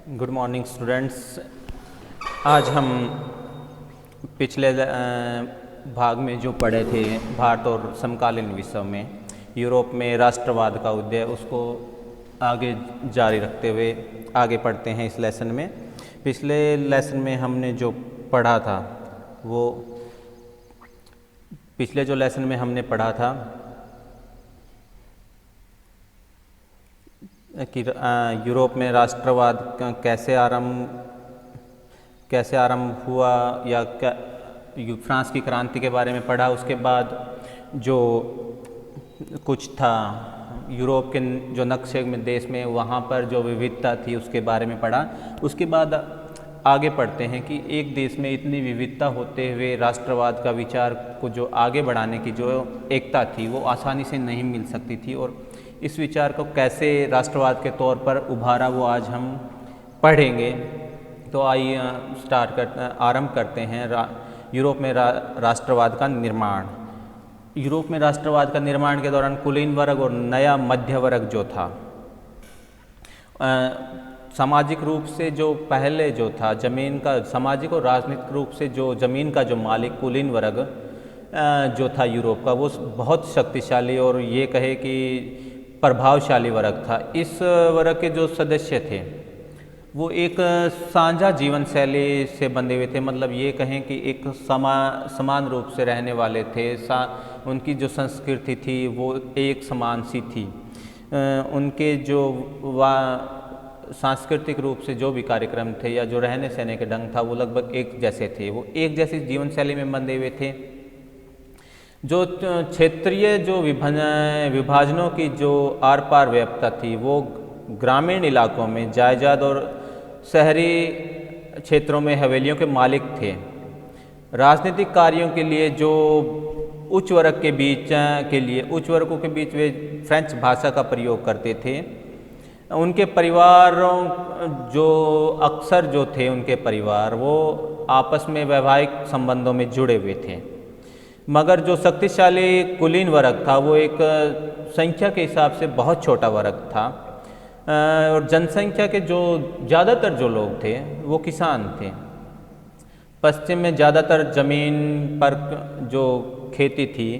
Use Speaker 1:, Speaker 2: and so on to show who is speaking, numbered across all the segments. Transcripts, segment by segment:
Speaker 1: Good morning students. आज हम पिछले भाग में जो पढ़े थे भारत और समकालीन विश्व में यूरोप में राष्ट्रवाद का उदय, उसको आगे जारी रखते हुए आगे पढ़ते हैं इस लेसन में। पिछले लेसन में हमने जो पढ़ा था वो पिछले जो लेसन में हमने पढ़ा था कि यूरोप में राष्ट्रवाद कैसे आरंभ हुआ या फ्रांस की क्रांति के बारे में पढ़ा। उसके बाद जो कुछ था यूरोप के जो नक्शे में देश में वहाँ पर जो विविधता थी उसके बारे में पढ़ा। उसके बाद आगे पढ़ते हैं कि एक देश में इतनी विविधता होते हुए राष्ट्रवाद का विचार को जो आगे बढ़ाने की जो एकता थी वो आसानी से नहीं मिल सकती थी, और इस विचार को कैसे राष्ट्रवाद के तौर पर उभारा वो आज हम पढ़ेंगे। तो आइए आरंभ करते हैं यूरोप में राष्ट्रवाद का निर्माण। यूरोप में राष्ट्रवाद का निर्माण के दौरान कुलीन वर्ग और नया मध्य वर्ग जो था, सामाजिक रूप से जो पहले जो था जमीन का, सामाजिक और राजनीतिक रूप से जो जमीन का जो मालिक कुलीन वर्ग जो था यूरोप का, वो बहुत शक्तिशाली और ये कहे कि प्रभावशाली वर्ग था। इस वर्ग के जो सदस्य थे वो एक साझा जीवन शैली से बंधे हुए थे, मतलब ये कहें कि एक समान रूप से रहने वाले थे। उनकी जो संस्कृति थी वो एक समान सी थी। उनके जो सांस्कृतिक रूप से जो भी कार्यक्रम थे या जो रहने सहने के ढंग था वो लगभग एक जैसे थे। वो एक जैसी जीवन शैली में बंधे हुए थे। जो क्षेत्रीय जो विभाजनों की जो आर पार व्याप्तता थी वो ग्रामीण इलाकों में जायदाद और शहरी क्षेत्रों में हवेलियों के मालिक थे। राजनीतिक कार्यों के लिए जो उच्च वर्ग उच्च वर्गों के बीच वे फ्रेंच भाषा का प्रयोग करते थे। उनके परिवारों जो अक्सर जो थे उनके परिवार वो आपस में वैवाहिक संबंधों में जुड़े हुए थे। मगर जो शक्तिशाली कुलीन वर्ग था वो एक संख्या के हिसाब से बहुत छोटा वर्ग था, और जनसंख्या के जो ज़्यादातर जो लोग थे वो किसान थे। पश्चिम में ज़्यादातर ज़मीन पर जो खेती थी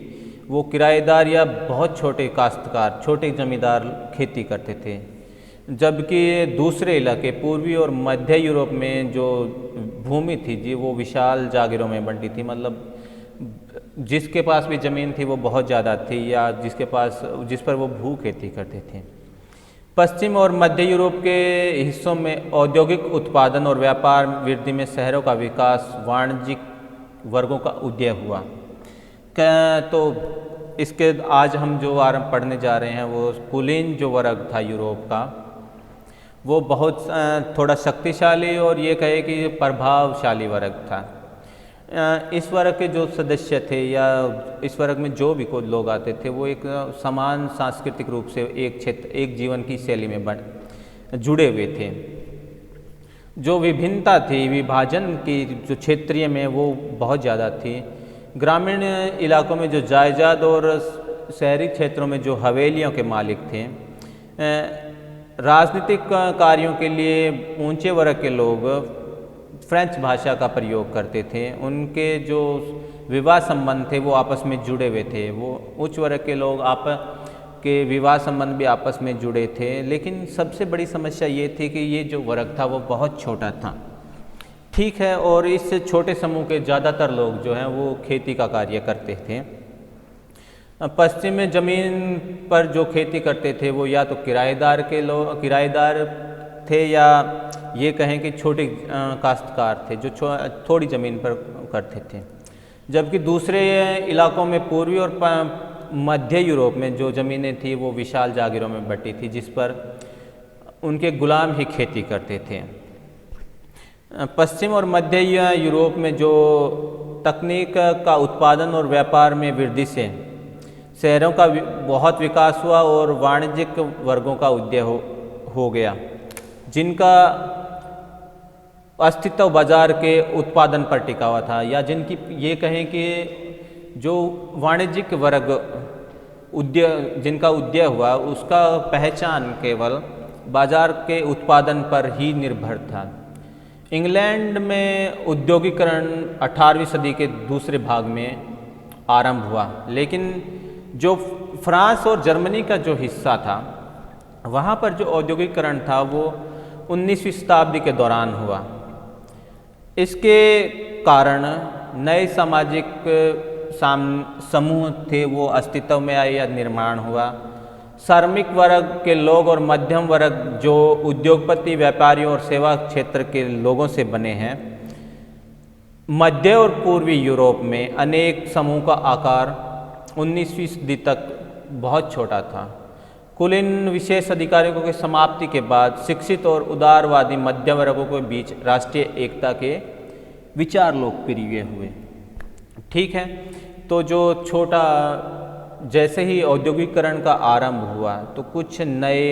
Speaker 1: वो किराएदार या बहुत छोटे काश्तकार, छोटे जमींदार खेती करते थे, जबकि दूसरे इलाके पूर्वी और मध्य यूरोप में जो भूमि थी जी वो विशाल जागीरों में बंटी थी। मतलब जिसके पास भी ज़मीन थी वो बहुत ज़्यादा थी या जिस पर वो भू खेती करते थे। पश्चिम और मध्य यूरोप के हिस्सों में औद्योगिक उत्पादन और व्यापार वृद्धि में शहरों का विकास, वाणिज्यिक वर्गों का उदय हुआ। तो इसके आज हम जो आरंभ पढ़ने जा रहे हैं वो कुलीन जो वर्ग था यूरोप का वो बहुत थोड़ा शक्तिशाली और ये कहे कि प्रभावशाली वर्ग था। इस वर्ग के जो सदस्य थे या इस वर्ग में जो भी कोई लोग आते थे वो एक समान सांस्कृतिक रूप से एक जीवन की शैली में जुड़े हुए थे। जो विभिन्नता थी विभाजन की जो क्षेत्रीय में वो बहुत ज़्यादा थी। ग्रामीण इलाकों में जो जायदाद और शहरी क्षेत्रों में जो हवेलियों के मालिक थे। राजनीतिक कार्यों के लिए ऊंचे वर्ग के लोग फ्रेंच भाषा का प्रयोग करते थे। उनके जो विवाह संबंध थे वो आपस में जुड़े हुए थे। वो उच्च वर्ग के लोग के विवाह संबंध भी आपस में जुड़े थे। लेकिन सबसे बड़ी समस्या ये थी कि ये जो वर्ग था वो बहुत छोटा था। ठीक है, और इस छोटे समूह के ज़्यादातर लोग जो हैं वो खेती का कार्य करते थे। पश्चिम में ज़मीन पर जो खेती करते थे वो या तो किराएदार थे या ये कहें कि छोटे काश्तकार थे जो थोड़ी ज़मीन पर करते थे। जबकि दूसरे इलाकों में पूर्वी और मध्य यूरोप में जो ज़मीनें थी वो विशाल जागीरों में बटी थी जिस पर उनके गुलाम ही खेती करते थे। पश्चिम और मध्य यूरोप में जो तकनीक का उत्पादन और व्यापार में वृद्धि से शहरों का बहुत विकास हुआ और वाणिज्यिक वर्गों का उदय हो गया, जिनका अस्तित्व बाजार के उत्पादन पर टिका हुआ था, या जिनकी ये कहें कि जो वाणिज्यिक वर्ग जिनका उदय हुआ उसका पहचान केवल बाजार के उत्पादन पर ही निर्भर था। इंग्लैंड में औद्योगिकरण 18वीं सदी के दूसरे भाग में आरंभ हुआ, लेकिन जो फ्रांस और जर्मनी का जो हिस्सा था वहाँ पर जो औद्योगिकरण था वो 19वीं शताब्दी के दौरान हुआ। इसके कारण नए सामाजिक समूह थे वो अस्तित्व में आए या निर्माण हुआ। श्रमिक वर्ग के लोग और मध्यम वर्ग जो उद्योगपति, व्यापारियों और सेवा क्षेत्र के लोगों से बने हैं। मध्य और पूर्वी यूरोप में अनेक समूह का आकार 19वीं सदी तक बहुत छोटा था। कुल इन विशेष अधिकारों की समाप्ति के बाद शिक्षित और उदारवादी मध्य वर्गों के बीच राष्ट्रीय एकता के विचार लोकप्रिय हुए। ठीक है, तो जो छोटा जैसे ही औद्योगिकरण का आरंभ हुआ तो कुछ नए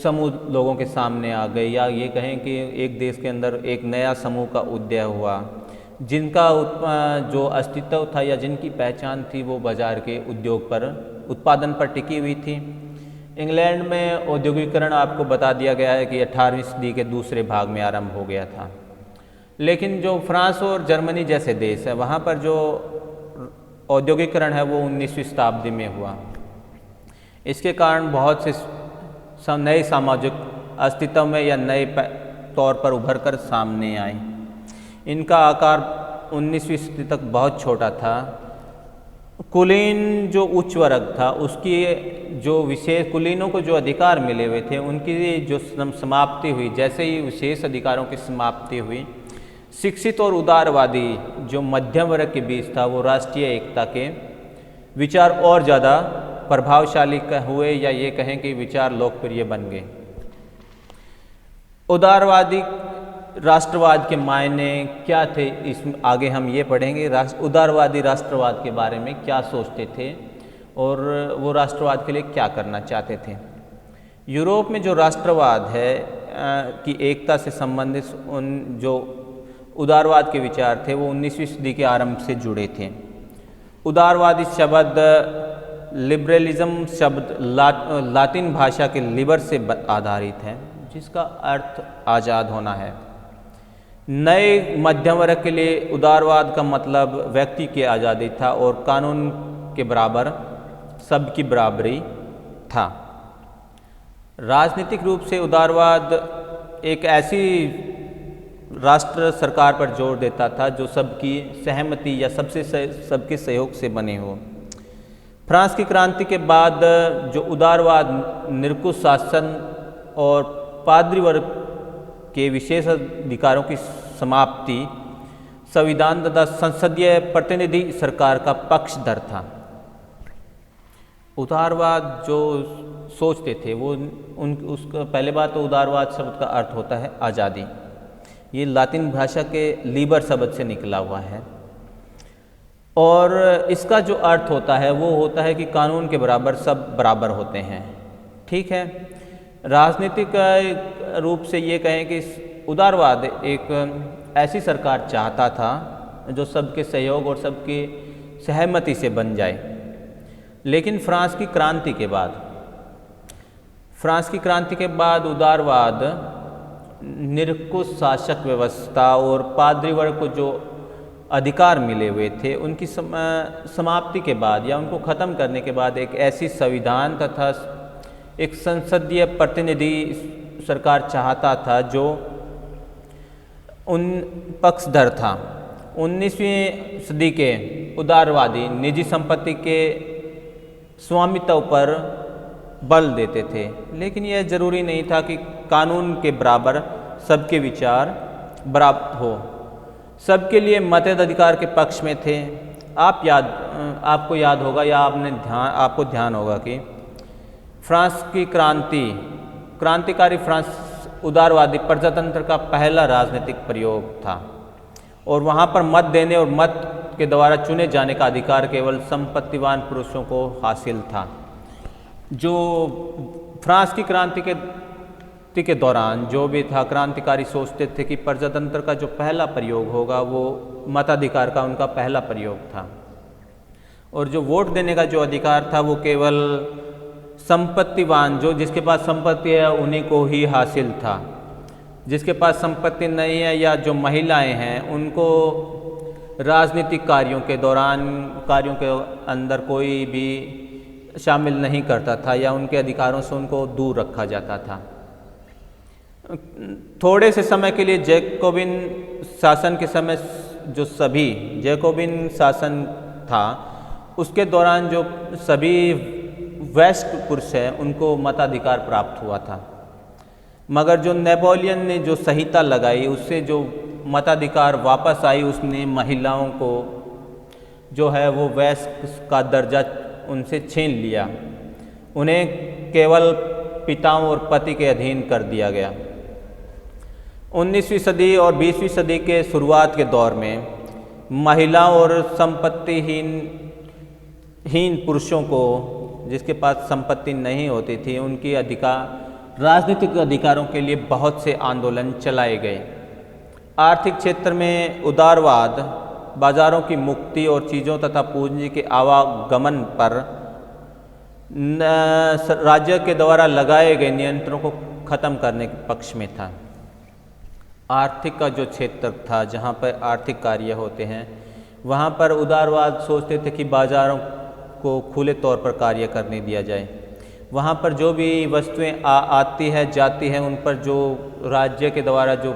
Speaker 1: समूह लोगों के सामने आ गए, या ये कहें कि एक देश के अंदर एक नया समूह का उदय हुआ जिनका जो अस्तित्व था या जिनकी पहचान थी वो बाजार के उद्योग पर, उत्पादन पर टिकी हुई थी। इंग्लैंड में औद्योगिकरण आपको बता दिया गया है कि 18वीं सदी के दूसरे भाग में आरंभ हो गया था, लेकिन जो फ्रांस और जर्मनी जैसे देश है वहाँ पर जो औद्योगिकरण है वो 19वीं शताब्दी में हुआ। इसके कारण बहुत से नए सामाजिक अस्तित्व में या नए तौर पर उभर कर सामने आए। इनका आकार 19वीं सदी तक बहुत छोटा था। कुलीन जो उच्च वर्ग था उसकी जो विशेष कुलीनों को जो अधिकार मिले हुए थे उनकी जो समाप्ति हुई, जैसे ही विशेष अधिकारों की समाप्ति हुई, शिक्षित और उदारवादी जो मध्यम वर्ग के बीच था वो राष्ट्रीय एकता के विचार और ज़्यादा प्रभावशाली हुए, या ये कहें कि विचार लोकप्रिय बन गए। उदारवादी राष्ट्रवाद के मायने क्या थे, इसमें आगे हम ये पढ़ेंगे। उदारवादी राष्ट्रवाद के बारे में क्या सोचते थे और वो राष्ट्रवाद के लिए क्या करना चाहते थे। यूरोप में जो राष्ट्रवाद है की एकता से संबंधित उन जो उदारवाद के विचार थे वो 19वीं सदी के आरंभ से जुड़े थे। उदारवादी शब्द लिबरलिज्म शब्द लातिन भाषा के लिबर से आधारित है, जिसका अर्थ आज़ाद होना है। नए मध्यम वर्ग के लिए उदारवाद का मतलब व्यक्ति की आज़ादी था और कानून के बराबर सबकी बराबरी था। राजनीतिक रूप से उदारवाद एक ऐसी राष्ट्र सरकार पर जोर देता था जो सबकी सहमति या सबके सहयोग से बने हो। फ्रांस की क्रांति के बाद जो उदारवाद, निरंकुश शासन और पादरी वर्ग के विशेष अधिकारों की समाप्ति, संविधान तथा संसदीय प्रतिनिधि सरकार का पक्षधर था। उदारवाद जो सोचते थे वो उसका पहले बात तो उदारवाद शब्द का अर्थ होता है आज़ादी। ये लातिन भाषा के लीबर शब्द से निकला हुआ है और इसका जो अर्थ होता है वो होता है कि कानून के बराबर सब बराबर होते हैं। ठीक है, राजनीतिक रूप से ये कहें कि उदारवाद एक ऐसी सरकार चाहता था जो सबके सहयोग और सबकी सहमति से बन जाए। लेकिन फ्रांस की क्रांति के बाद उदारवाद निरंकुश शासक व्यवस्था और पादरी वर्ग को जो अधिकार मिले हुए थे उनकी समाप्ति के बाद या उनको ख़त्म करने के बाद एक ऐसी संविधान तथा एक संसदीय प्रतिनिधि सरकार चाहता था जो उन पक्षधर था। 19वीं सदी के उदारवादी निजी संपत्ति के स्वामित्व पर बल देते थे, लेकिन यह जरूरी नहीं था कि कानून के बराबर सबके विचार बराबर हो। सबके लिए मताधिकार के पक्ष में थे। आपको याद होगा या आपको ध्यान होगा कि फ्रांस की क्रांतिकारी फ्रांस उदारवादी प्रजातंत्र का पहला राजनीतिक प्रयोग था और वहाँ पर मत देने और मत के द्वारा चुने जाने का अधिकार केवल संपत्तिवान पुरुषों को हासिल था। जो फ्रांस की क्रांति के दौरान जो भी था, क्रांतिकारी सोचते थे कि प्रजातंत्र का जो पहला प्रयोग होगा वो मताधिकार का उनका पहला प्रयोग था और जो वोट देने का जो अधिकार था वो केवल संपत्तिवान, जो जिसके पास संपत्ति है उन्हीं को ही हासिल था। जिसके पास संपत्ति नहीं है या जो महिलाएं हैं उनको राजनीतिक कार्यों के अंदर कोई भी शामिल नहीं करता था या उनके अधिकारों से उनको दूर रखा जाता था। थोड़े से समय के लिए जैकोबिन शासन के समय जो सभी जैकोबिन शासन था उसके दौरान जो सभी वयस्क पुरुष हैं उनको मताधिकार प्राप्त हुआ था, मगर जो नेपोलियन ने जो संहिता लगाई उससे जो मताधिकार वापस आई, उसने महिलाओं को जो है वो वयस्क का दर्जा उनसे छीन लिया। उन्हें केवल पिताओं और पति के अधीन कर दिया गया। 19वीं सदी और 20वीं सदी के शुरुआत के दौर में महिलाओं और संपत्तिहीन पुरुषों को, जिसके पास संपत्ति नहीं होती थी, उनकी राजनीतिक अधिकारों के लिए बहुत से आंदोलन चलाए गए। आर्थिक क्षेत्र में उदारवाद, बाजारों की मुक्ति और चीज़ों तथा पूंजी के आवागमन पर राज्य के द्वारा लगाए गए नियंत्रणों को खत्म करने के पक्ष में था। आर्थिक का जो क्षेत्र था जहाँ पर आर्थिक कार्य होते हैं वहाँ पर उदारवाद सोचते थे कि बाजारों को खुले तौर पर कार्य करने दिया जाए। वहाँ पर जो भी वस्तुएं आती है जाती हैं उन पर जो राज्य के द्वारा जो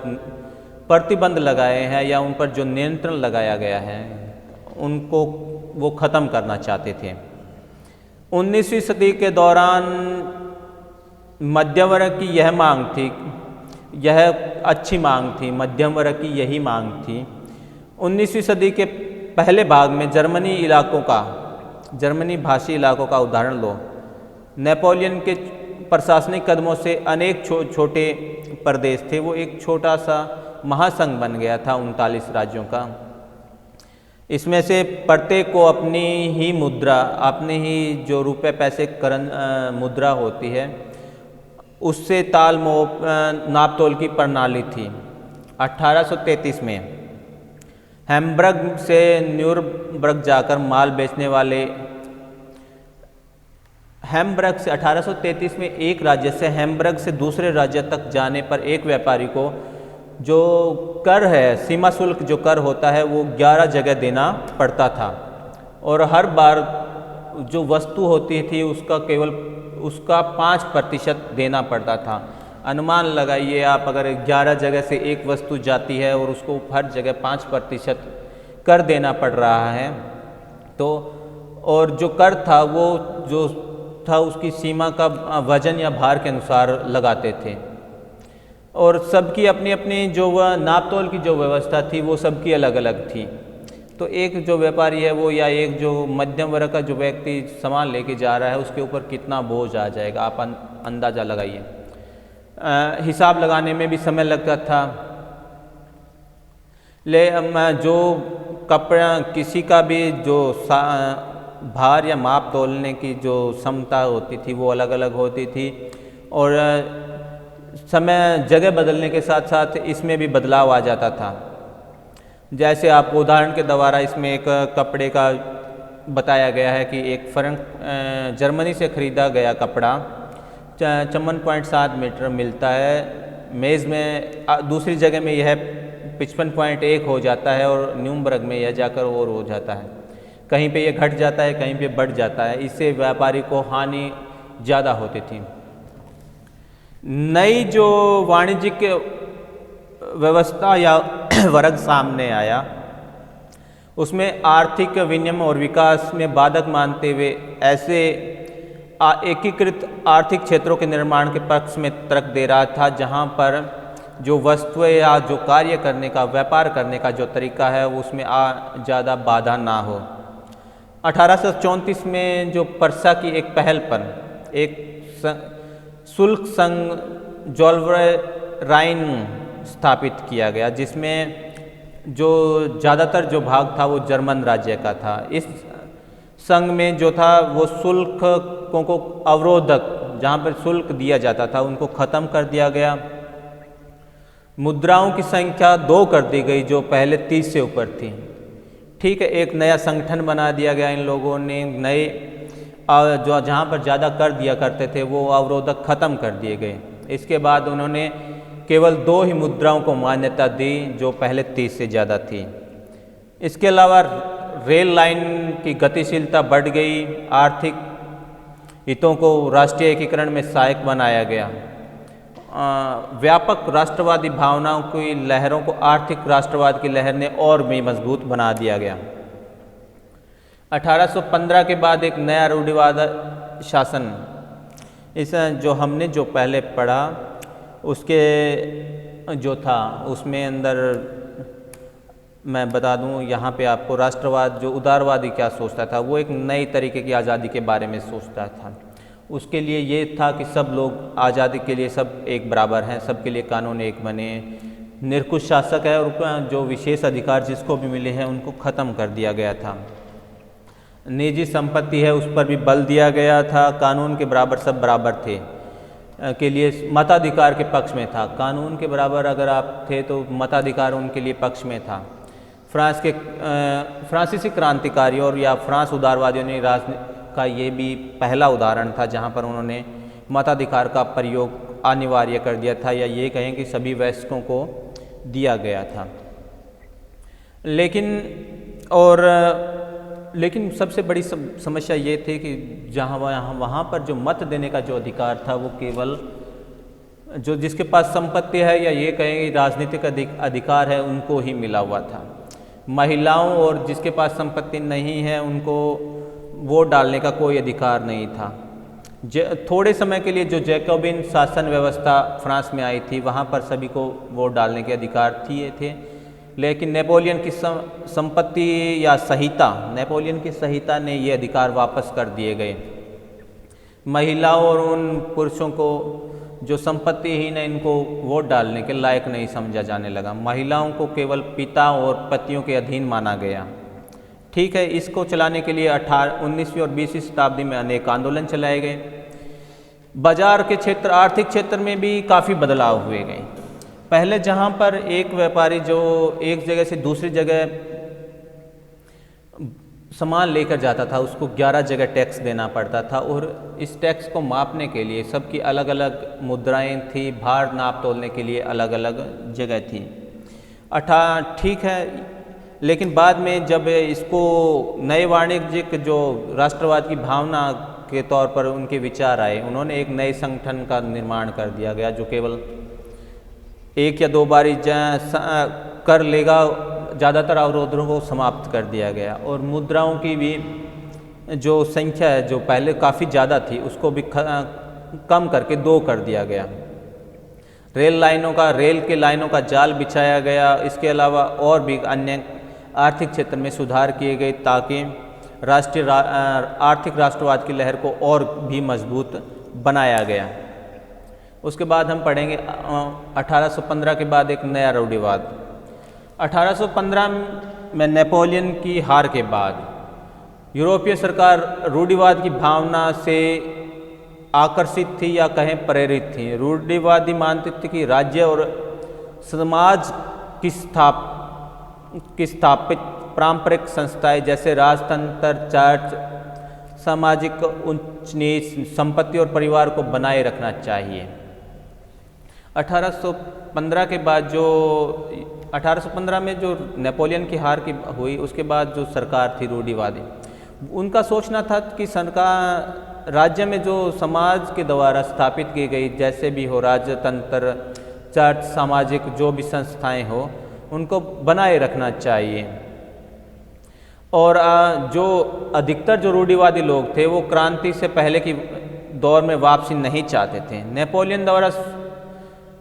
Speaker 1: प्रतिबंध लगाए हैं या उन पर जो नियंत्रण लगाया गया है उनको वो ख़त्म करना चाहते थे। 19वीं सदी के दौरान मध्यम वर्ग की यह मांग थी, यह अच्छी मांग थी, मध्यम वर्ग की यही मांग थी। 19वीं सदी के पहले भाग में जर्मनी भाषी इलाकों का उदाहरण लो। नेपोलियन के प्रशासनिक कदमों से अनेक छोटे प्रदेश थे, वो एक छोटा सा महासंघ बन गया था 39 राज्यों का। इसमें से प्रत्येक को अपनी ही मुद्रा, अपनी ही जो रुपए पैसे मुद्रा होती है उससे नाप तोल की प्रणाली थी। 1833 में हैम्बर्ग से न्यूरम्बर्ग जाकर माल बेचने वाले 1833 में एक राज्य से हैम्बर्ग से दूसरे राज्य तक जाने पर एक व्यापारी को जो कर है, सीमा शुल्क जो कर होता है, वो 11 जगह देना पड़ता था और हर बार जो वस्तु होती थी उसका 5% देना पड़ता था। अनुमान लगाइए आप, अगर 11 जगह से एक वस्तु जाती है और उसको हर जगह 5% कर देना पड़ रहा है तो, और जो कर था वो जो था उसकी सीमा का वजन या भार के अनुसार लगाते थे और सबकी अपनी अपनी जो वह नाप तोल की जो व्यवस्था थी वो सबकी अलग अलग थी। तो एक जो व्यापारी है वो या एक जो मध्यम वर्ग का जो व्यक्ति सामान लेके जा रहा है उसके ऊपर कितना बोझ आ जाएगा, आप अंदाज़ा लगाइए। हिसाब लगाने में भी समय लगता था। जो कपड़ा किसी का भी जो भार या माप तोलने की जो क्षमता होती थी वो अलग अलग होती थी और समय जगह बदलने के साथ साथ इसमें भी बदलाव आ जाता था। जैसे आपको उदाहरण के द्वारा इसमें एक कपड़े का बताया गया है कि एक जर्मनी से ख़रीदा गया कपड़ा 54.7 मीटर मिलता है मेज़ में, दूसरी जगह में यह 55.1 हो जाता है और न्यूरम्बर्ग में यह जाकर और हो जाता है। कहीं पे यह घट जाता है, कहीं पे बढ़ जाता है। इससे व्यापारी को हानि ज़्यादा होती थी। नई जो वाणिज्यिक व्यवस्था या वर्ग सामने आया उसमें आर्थिक विनियम और विकास में बाधक मानते हुए ऐसे एकीकृत आर्थिक क्षेत्रों के निर्माण के पक्ष में तर्क दे रहा था जहां पर जो वस्तुएं या जो कार्य करने का, व्यापार करने का जो तरीका है उसमें ज़्यादा बाधा ना हो। 1834 में जो पर्सा की एक पहल पर एक शुल्क संघ जोल्वराइन स्थापित किया गया जिसमें जो ज़्यादातर जो भाग था वो जर्मन राज्य का था। इस संघ में जो था वो शुल्कों को अवरोधक, जहाँ पर शुल्क दिया जाता था, उनको ख़त्म कर दिया गया। मुद्राओं की संख्या 2 कर दी गई जो पहले 30 से ऊपर थी। ठीक है, एक नया संगठन बना दिया गया इन लोगों ने, नए जो जहाँ पर ज़्यादा कर दिया करते थे वो अवरोधक ख़त्म कर दिए गए। इसके बाद उन्होंने केवल 2 ही मुद्राओं को मान्यता दी जो पहले 30 से ज़्यादा थी। इसके अलावा रेल लाइन की गतिशीलता बढ़ गई, आर्थिक हितों को राष्ट्रीय एकीकरण में सहायक बनाया गया। व्यापक राष्ट्रवादी भावनाओं की लहरों को आर्थिक राष्ट्रवाद की लहर ने और भी मजबूत बना दिया गया। 1815 के बाद एक नया रूढ़िवाद शासन, इस जो हमने जो पहले पढ़ा उसके जो था उसमें अंदर मैं बता दूं यहाँ पे आपको, राष्ट्रवाद जो उदारवादी क्या सोचता था, वो एक नई तरीके की आज़ादी के बारे में सोचता था। उसके लिए ये था कि सब लोग आज़ादी के लिए सब एक बराबर हैं, सबके लिए कानून एक बने, निरंकुश शासक है और जो विशेष अधिकार जिसको भी मिले हैं उनको ख़त्म कर दिया गया था। निजी संपत्ति है उस पर भी बल दिया गया था। कानून के बराबर सब बराबर थे के लिए मताधिकार के पक्ष में था। कानून के बराबर अगर आप थे तो मताधिकार उनके लिए पक्ष में था। फ्रांसीसी क्रांतिकारी और या फ्रांस उदारवादियों ने राजनीति का ये भी पहला उदाहरण था जहाँ पर उन्होंने मताधिकार का प्रयोग अनिवार्य कर दिया था, या ये कहें कि सभी वयस्कों को दिया गया था। लेकिन सबसे बड़ी समस्या ये थी कि जहाँ वहाँ पर जो मत देने का जो अधिकार था वो केवल जो जिसके पास संपत्ति है या ये कहेंगे राजनीतिक अधिकार है उनको ही मिला हुआ था। महिलाओं और जिसके पास संपत्ति नहीं है उनको वोट डालने का कोई अधिकार नहीं था। थोड़े समय के लिए जो जैकोबिन शासन व्यवस्था फ्रांस में आई थी वहाँ पर सभी को वोट डालने के अधिकार थे, लेकिन नेपोलियन की संपत्ति या संहिता, नेपोलियन की संहिता ने ये अधिकार वापस कर दिए गए। महिलाओं और उन पुरुषों को जो संपत्तिहीन है इनको वोट डालने के लायक नहीं समझा जाने लगा। महिलाओं को केवल पिता और पतियों के अधीन माना गया। ठीक है, इसको चलाने के लिए 19वीं और 20वीं शताब्दी में अनेक आंदोलन चलाए गए। बाजार के क्षेत्र, आर्थिक क्षेत्र में भी काफ़ी बदलाव हुए गए। पहले जहाँ पर एक व्यापारी जो एक जगह से दूसरी जगह सामान लेकर जाता था उसको 11 जगह टैक्स देना पड़ता था, और इस टैक्स को मापने के लिए सबकी अलग अलग मुद्राएं थी, भार नाप तोलने के लिए अलग अलग जगह थी। ठीक है, लेकिन बाद में जब इसको नए वाणिज्यिक जो राष्ट्रवाद की भावना के तौर पर उनके विचार आए, उन्होंने एक नए संगठन का निर्माण कर दिया गया जो केवल 1 या 2 बारी कर लेगा, ज़्यादातर अवरोधों को समाप्त कर दिया गया। और मुद्राओं की भी जो संख्या है जो पहले काफ़ी ज़्यादा थी उसको भी कम करके 2 कर दिया गया। रेल के लाइनों का जाल बिछाया गया। इसके अलावा और भी अन्य आर्थिक क्षेत्र में सुधार किए गए ताकि आर्थिक राष्ट्रवाद की लहर को और भी मजबूत बनाया गया। उसके बाद हम पढ़ेंगे 1815 के बाद एक नया रूढ़िवाद। 1815 में नेपोलियन की हार के बाद यूरोपीय सरकार रूढ़िवाद की भावना से आकर्षित थी या कहें प्रेरित थी। रूढ़िवादी मानते थे कि राज्य और समाज की स्थापित पारंपरिक संस्थाएं जैसे राजतंत्र, चर्च, सामाजिक उच्च नीच, संपत्ति और परिवार को बनाए रखना चाहिए। 1815 के बाद 1815 में जो नेपोलियन की हार की हुई उसके बाद जो सरकार थी रूढ़िवादी, उनका सोचना था कि सरकार राज्य में जो समाज के द्वारा स्थापित की गई जैसे भी हो राजतंत्र, चर्च, सामाजिक जो भी संस्थाएं हो उनको बनाए रखना चाहिए। और जो अधिकतर जो रूढ़िवादी लोग थे वो क्रांति से पहले की दौर में वापसी नहीं चाहते थे। नेपोलियन द्वारा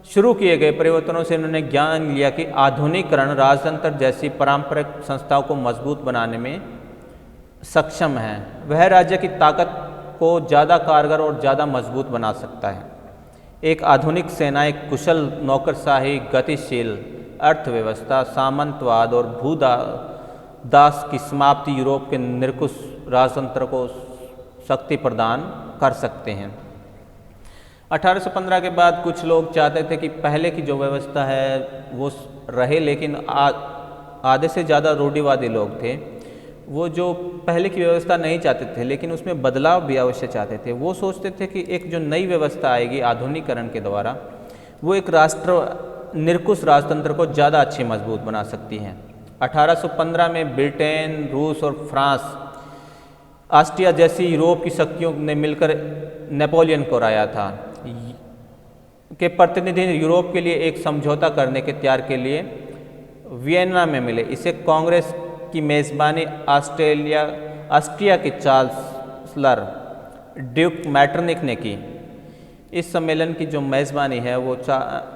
Speaker 1: शुरू किए गए परिवर्तनों से उन्होंने ज्ञान लिया कि आधुनिकीकरण राजतंत्र जैसी पारंपरिक संस्थाओं को मजबूत बनाने में सक्षम है। वह राज्य की ताकत को ज़्यादा कारगर और ज़्यादा मजबूत बना सकता है। एक आधुनिक सेना, एक कुशल नौकरशाही, गतिशील अर्थव्यवस्था, सामंतवाद और भूदास की समाप्ति यूरोप के निरंकुश राजतंत्र को शक्ति प्रदान कर सकते हैं। 1815 के बाद कुछ लोग चाहते थे कि पहले की जो व्यवस्था है वो रहे, लेकिन आधे से ज़्यादा रूढ़िवादी लोग थे वो जो पहले की व्यवस्था नहीं चाहते थे, लेकिन उसमें बदलाव भी अवश्य चाहते थे। वो सोचते थे कि एक जो नई व्यवस्था आएगी आधुनिकीकरण के द्वारा, वो एक निरंकुश राजतंत्र को ज़्यादा अच्छी मजबूत बना सकती है। 1815 में ब्रिटेन, रूस और फ्रांस, ऑस्ट्रिया जैसी यूरोप की शक्तियों ने मिलकर नेपोलियन को हराया था के प्रतिनिधि यूरोप के लिए एक समझौता करने के तैयार के लिए वियना में मिले। इसे कांग्रेस की मेज़बानी ऑस्ट्रिया के चांसलर ड्यूक मैटरनिक ने की। इस सम्मेलन की जो मेज़बानी है वो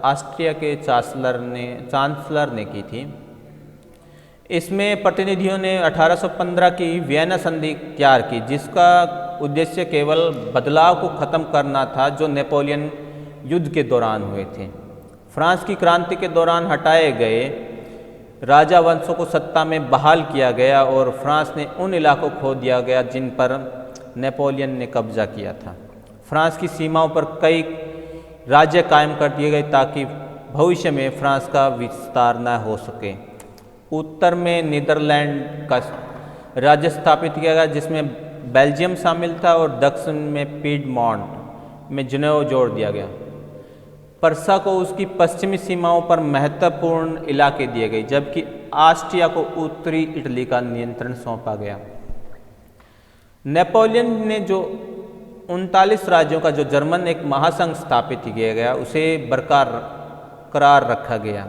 Speaker 1: ऑस्ट्रिया के चांसलर ने की थी। इसमें प्रतिनिधियों ने 1815 की वियना संधि तैयार की, जिसका उद्देश्य केवल बदलाव को ख़त्म करना था जो नेपोलियन युद्ध के दौरान हुए थे। फ्रांस की क्रांति के दौरान हटाए गए राजा वंशों को सत्ता में बहाल किया गया और फ्रांस ने उन इलाकों खो दिया गया जिन पर नेपोलियन ने कब्जा किया था। फ्रांस की सीमाओं पर कई राज्य कायम कर दिए गए ताकि भविष्य में फ्रांस का विस्तार न हो सके। उत्तर में नीदरलैंड का राज्य स्थापित किया गया, जिसमें बेल्जियम शामिल था, और दक्षिण में पीडमोंट में जुनेव जोड़ दिया गया। पर्सा को उसकी पश्चिमी सीमाओं पर महत्वपूर्ण इलाके दिए गए, जबकि ऑस्ट्रिया को उत्तरी इटली का नियंत्रण सौंपा गया। नेपोलियन ने जो 39 राज्यों का जो जर्मन एक महासंघ स्थापित किया गया, उसे बरकरार रखा गया।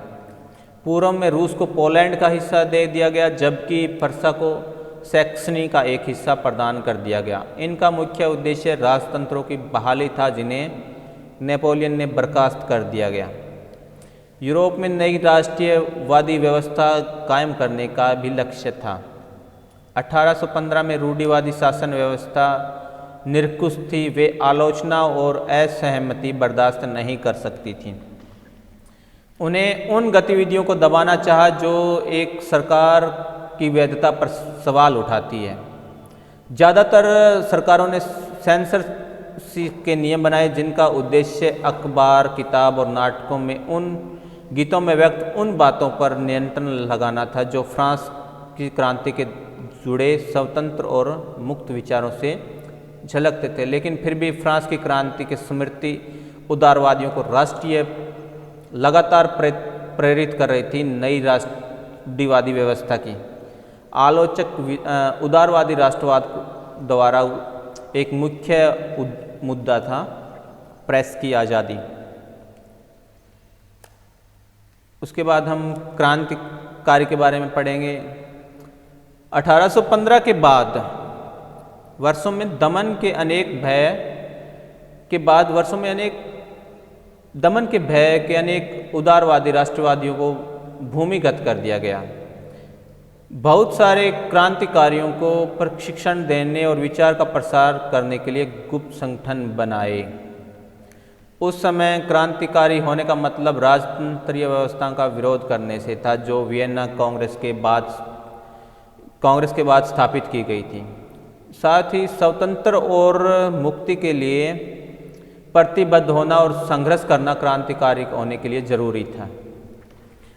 Speaker 1: पूर्व में रूस को पोलैंड का हिस्सा दे दिया गया, जबकि पर्सा को सैक्सनी का एक हिस्सा प्रदान कर दिया गया। इनका मुख्य उद्देश्य राजतंत्रों की बहाली था, जिन्हें नेपोलियन ने बर्खास्त कर दिया गया। यूरोप में नई राष्ट्रीयवादी व्यवस्था कायम करने का भी लक्ष्य था। 1815 में रूढ़िवादी शासन व्यवस्था निरंकुश थी। वे आलोचना और असहमति बर्दाश्त नहीं कर सकती थी। उन्हें उन गतिविधियों को दबाना चाहा जो एक सरकार की वैधता पर सवाल उठाती है। ज़्यादातर सरकारों ने सेंसरशिप के नियम बनाए, जिनका उद्देश्य अखबार, किताब और नाटकों में उन गीतों में व्यक्त उन बातों पर नियंत्रण लगाना था जो फ्रांस की क्रांति के जुड़े स्वतंत्र और मुक्त विचारों से झलकते थे। लेकिन फिर भी फ्रांस की क्रांति के स्मृति उदारवादियों को लगातार प्रेरित कर रही थी। नई राष्ट्रवादी व्यवस्था की आलोचक उदारवादी राष्ट्रवाद द्वारा एक मुख्य मुद्दा था प्रेस की आज़ादी। उसके बाद हम क्रांतिकारी के बारे में पढ़ेंगे। 1815 के बाद वर्षों में दमन के भय के अनेक उदारवादी राष्ट्रवादियों को भूमिगत कर दिया गया। बहुत सारे क्रांतिकारियों को प्रशिक्षण देने और विचार का प्रसार करने के लिए गुप्त संगठन बनाए। उस समय क्रांतिकारी होने का मतलब राजतंत्रीय व्यवस्था का विरोध करने से था, जो वियना कांग्रेस के बाद स्थापित की गई थी। साथ ही स्वतंत्र और मुक्ति के लिए प्रतिबद्ध होना और संघर्ष करना क्रांतिकारी होने के लिए जरूरी था।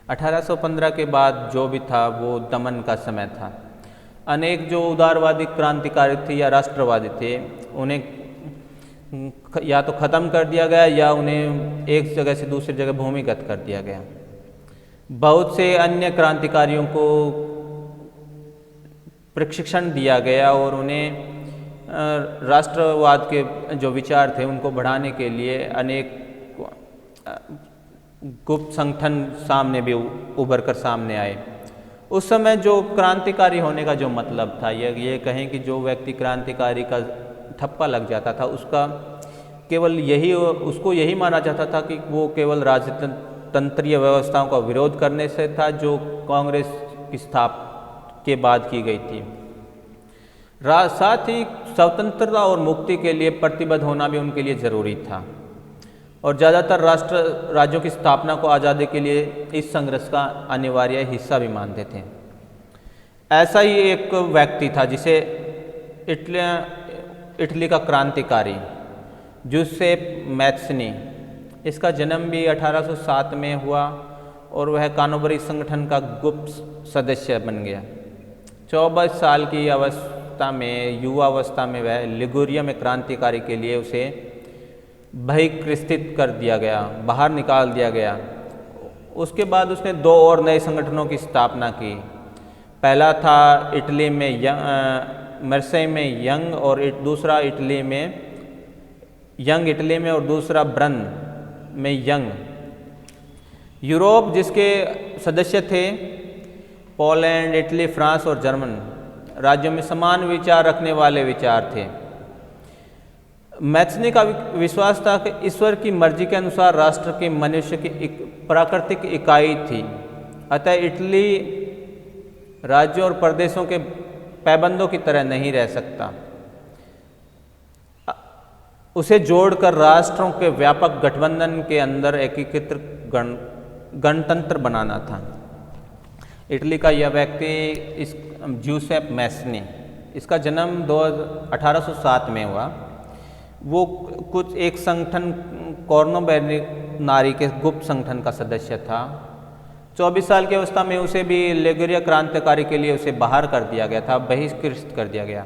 Speaker 1: 1815 के बाद जो भी था वो दमन का समय था। अनेक जो उदारवादी क्रांतिकारी थे या राष्ट्रवादी थे, उन्हें या तो ख़त्म कर दिया गया या उन्हें एक जगह से दूसरी जगह भूमिगत कर दिया गया। बहुत से अन्य क्रांतिकारियों को प्रशिक्षण दिया गया और उन्हें राष्ट्रवाद के जो विचार थे उनको बढ़ाने के लिए अनेक गुप्त संगठन सामने भी उभर कर सामने आए। उस समय जो क्रांतिकारी होने का जो मतलब था, ये कहें कि जो व्यक्ति क्रांतिकारी का ठप्पा लग जाता था, उसको यही माना जाता था कि वो केवल राजतंत्रीय व्यवस्थाओं का विरोध करने से था, जो कांग्रेस की स्थापना के बाद की गई थी। साथ ही स्वतंत्रता और मुक्ति के लिए प्रतिबद्ध होना भी उनके लिए जरूरी था और ज़्यादातर राज्यों की स्थापना को आज़ादी के लिए इस संघर्ष का अनिवार्य हिस्सा भी मानते थे। ऐसा ही एक व्यक्ति था जिसे इटली का क्रांतिकारी जूसेप मैत्सनी, इसका जन्म भी 1807 में हुआ और वह कानोबरी संगठन का गुप्त सदस्य बन गया। 24 साल की अवस्था में, युवावस्था में वह लिगुरिया में क्रांतिकारी के लिए उसे बहिष्कृत कर दिया गया, बाहर निकाल दिया गया। उसके बाद उसने 2 और नए संगठनों की स्थापना की। पहला था इटली में मर्सेई में यंग, और दूसरा इटली में और दूसरा ब्रन में यंग। यूरोप जिसके सदस्य थे पोलैंड, इटली, फ्रांस और जर्मन राज्यों में समान विचार रखने वाले विचार थे। मैथ्सनी का विश्वास था कि ईश्वर की मर्जी के अनुसार राष्ट्र के मनुष्य की एक प्राकृतिक इकाई थी, अतः इटली राज्यों और प्रदेशों के पैबंदों की तरह नहीं रह सकता। उसे जोड़कर राष्ट्रों के व्यापक गठबंधन के अंदर एकीकृत गणतंत्र बनाना था। इटली का यह व्यक्ति इस ज्यूसेप मैथ्सनी, इसका जन्म 1807 में हुआ। वो कुछ एक संगठन कॉर्नोबेरिनारी के गुप्त संगठन का सदस्य था। 24 साल की अवस्था में उसे भी लिगुरिया क्रांतिकारी के लिए उसे बाहर कर दिया गया था, बहिष्कृत कर दिया गया।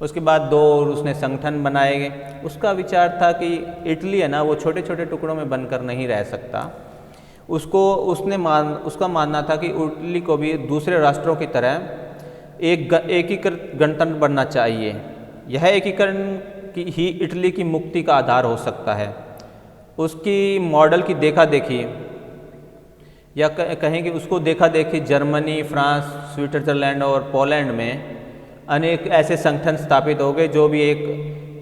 Speaker 1: उसके बाद 2 और उसने संगठन बनाए गए। उसका विचार था कि इटली है ना, वो छोटे छोटे टुकड़ों में बनकर नहीं रह सकता। उसका मानना था कि इटली को भी दूसरे राष्ट्रों की तरह एक एकीकृत गणतंत्र बनना चाहिए। यह एकीकरण की ही इटली की मुक्ति का आधार हो सकता है। उसकी मॉडल की देखा देखी, या कहें कि उसको देखा देखी जर्मनी, फ्रांस, स्विट्जरलैंड और पोलैंड में अनेक ऐसे संगठन स्थापित हो गए जो भी एक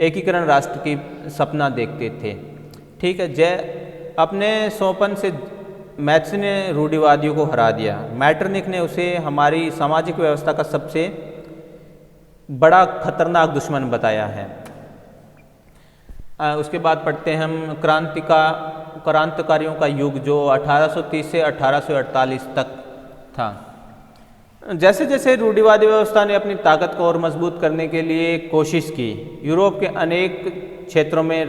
Speaker 1: एकीकरण राष्ट्र की सपना देखते थे। ठीक है, अपने सोपन से मैथ्स ने रूढ़िवादियों को हरा दिया। मैटरनिक ने उसे हमारी सामाजिक व्यवस्था का सबसे बड़ा खतरनाक दुश्मन बताया है। उसके बाद पढ़ते हैं हम क्रांतिकारियों का युग जो 1830 से 1848 तक था। जैसे जैसे रूढ़िवादी व्यवस्था ने अपनी ताकत को और मजबूत करने के लिए कोशिश की, यूरोप के अनेक क्षेत्रों में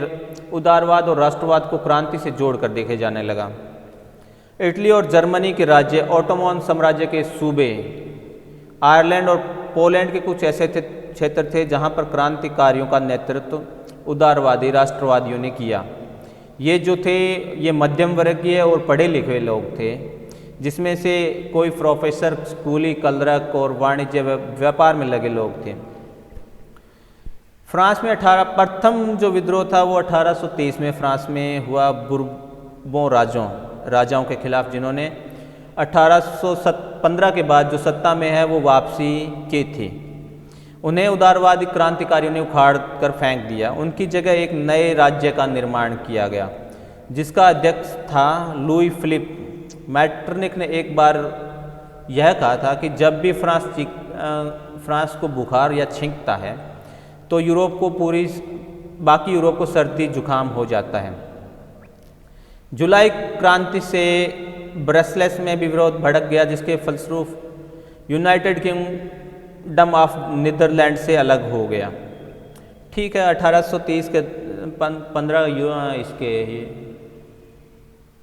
Speaker 1: उदारवाद और राष्ट्रवाद को क्रांति से जोड़कर देखे जाने लगा। इटली और जर्मनी के राज्य, ऑटोमन साम्राज्य के सूबे, आयरलैंड और पोलैंड के कुछ ऐसे क्षेत्र थे जहां पर क्रांतिकारियों का नेतृत्व उदारवादी राष्ट्रवादियों ने किया। ये जो थे ये मध्यम वर्गीय और पढ़े लिखे लोग थे, जिसमें से कोई प्रोफेसर, स्कूली क्लर्क और वाणिज्य व्यापार में लगे लोग थे। फ्रांस में प्रथम जो विद्रोह था वो 1830 में फ्रांस में हुआ बुर्बों राजाओं के खिलाफ, जिन्होंने 1815 के बाद जो सत्ता में है वो वापसी की थी। उन्हें उदारवादी क्रांतिकारियों ने उखाड़ कर फेंक दिया। उनकी जगह एक नए राज्य का निर्माण किया गया जिसका अध्यक्ष था लुई फिलिप। मैटरनिक ने एक बार यह कहा था कि जब भी फ्रांस को बुखार या छींकता है तो बाकी यूरोप को सर्दी जुकाम हो जाता है। जुलाई क्रांति से ब्रसेल्स में भी विरोध भड़क गया, जिसके फलस्वरूप यूनाइटेड किंगडम ऑफ नीदरलैंड से अलग हो गया। ठीक है, 1830 के 15 इसके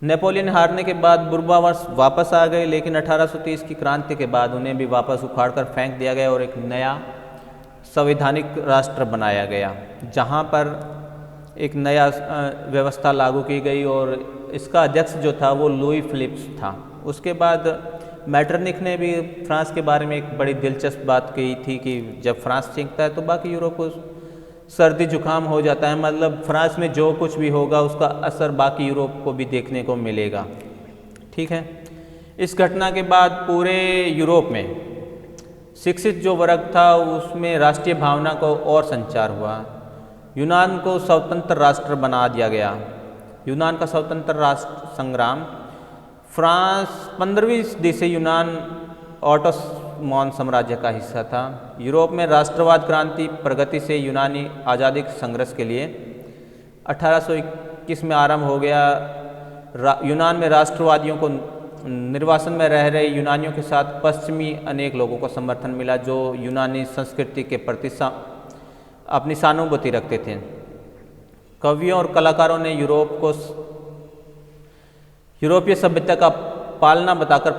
Speaker 1: नेपोलियन हारने के बाद बुर्बावर्स वापस आ गए, लेकिन 1830 की क्रांति के बाद उन्हें भी वापस उखाड़कर फेंक दिया गया और एक नया संवैधानिक राष्ट्र बनाया गया, जहां पर एक नया व्यवस्था लागू की गई और इसका अध्यक्ष जो था वो लुई फिलिप्स था। उसके बाद मैटरनिक ने भी फ्रांस के बारे में एक बड़ी दिलचस्प बात कही थी कि जब फ्रांस छींकता है तो बाकी यूरोप को सर्दी जुकाम हो जाता है, मतलब फ्रांस में जो कुछ भी होगा उसका असर बाकी यूरोप को भी देखने को मिलेगा। ठीक है, इस घटना के बाद पूरे यूरोप में शिक्षित जो वर्ग था उसमें राष्ट्रीय भावना को और संचार हुआ। यूनान को स्वतंत्र राष्ट्र बना दिया गया। यूनान का स्वतंत्र राष्ट्र संग्राम। फ्रांस 15वीं सदी से यूनान ऑटोमन साम्राज्य का हिस्सा था। यूरोप में राष्ट्रवाद क्रांति प्रगति से यूनानी आज़ादी के संघर्ष के लिए 1821 में आरंभ हो गया। यूनान में राष्ट्रवादियों को निर्वासन में रह रहे यूनानियों के साथ पश्चिमी अनेक लोगों को समर्थन मिला जो यूनानी संस्कृति के प्रति अपनी सहानुभूति रखते थे। कवियों और कलाकारों ने यूरोपीय सभ्यता का पालना बताकर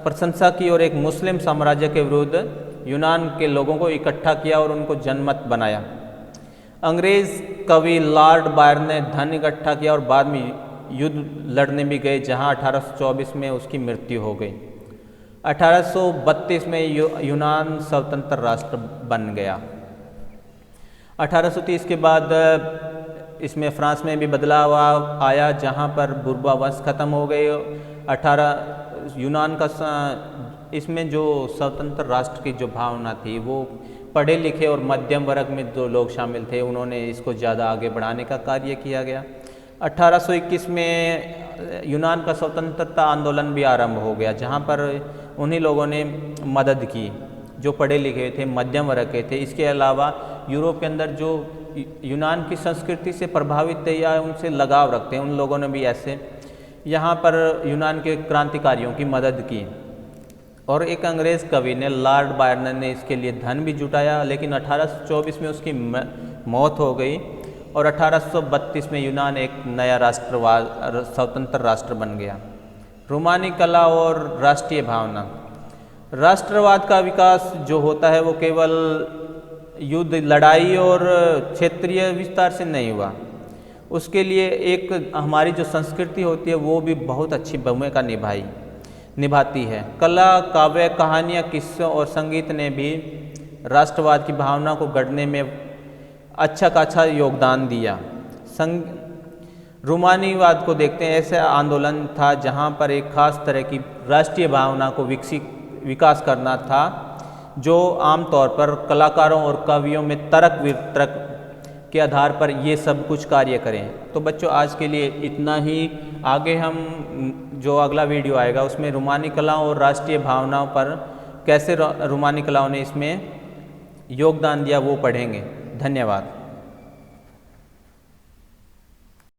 Speaker 1: प्रशंसा की और एक मुस्लिम साम्राज्य के विरुद्ध यूनान के लोगों को इकट्ठा किया और उनको जनमत बनाया। अंग्रेज़ कवि लॉर्ड बायरन ने धन इकट्ठा किया और बाद में युद्ध लड़ने भी गए, जहां 1824 में उसकी मृत्यु हो गई। 1832 में यूनान स्वतंत्र राष्ट्र बन गया। 1830 के बाद इसमें फ्रांस में भी बदलाव आया, जहां पर बुर्बा वंश खत्म हो गए। यूनान का इसमें जो स्वतंत्र राष्ट्र की जो भावना थी वो पढ़े लिखे और मध्यम वर्ग में जो लोग शामिल थे उन्होंने इसको ज़्यादा आगे बढ़ाने का कार्य किया गया। 1821 में यूनान का स्वतंत्रता आंदोलन भी आरंभ हो गया, जहां पर उन्हीं लोगों ने मदद की जो पढ़े लिखे थे, मध्यम वर्ग के थे। इसके अलावा यूरोप के अंदर जो यूनान की संस्कृति से प्रभावित थे या उनसे लगाव रखते हैं, उन लोगों ने भी ऐसे यहाँ पर यूनान के क्रांतिकारियों की मदद की। और एक अंग्रेज़ कवि ने लॉर्ड बायरन ने इसके लिए धन भी जुटाया, लेकिन 1824 में उसकी मौत हो गई और 1832 में यूनान एक नया स्वतंत्र राष्ट्र बन गया। रोमानी कला और राष्ट्रीय भावना। राष्ट्रवाद का विकास जो होता है वो केवल युद्ध, लड़ाई और क्षेत्रीय विस्तार से नहीं हुआ। उसके लिए एक हमारी जो संस्कृति होती है वो भी बहुत अच्छी भूमिका निभाती है। कला, काव्य, कहानियाँ, किस्सों और संगीत ने भी राष्ट्रवाद की भावना को गढ़ने में अच्छा खासा योगदान दिया। रोमानीवाद को देखते हैं, ऐसा आंदोलन था जहाँ पर एक खास तरह की राष्ट्रीय भावना को विकास करना था, जो आमतौर पर कलाकारों और कवियों में तर्क वितर्क के आधार पर ये सब कुछ कार्य करें। तो बच्चों आज के लिए इतना ही। आगे हम जो अगला वीडियो आएगा उसमें रोमानी कलाओं और राष्ट्रीय भावनाओं पर कैसे रोमानी कलाओं ने इसमें योगदान दिया वो पढ़ेंगे। धन्यवाद।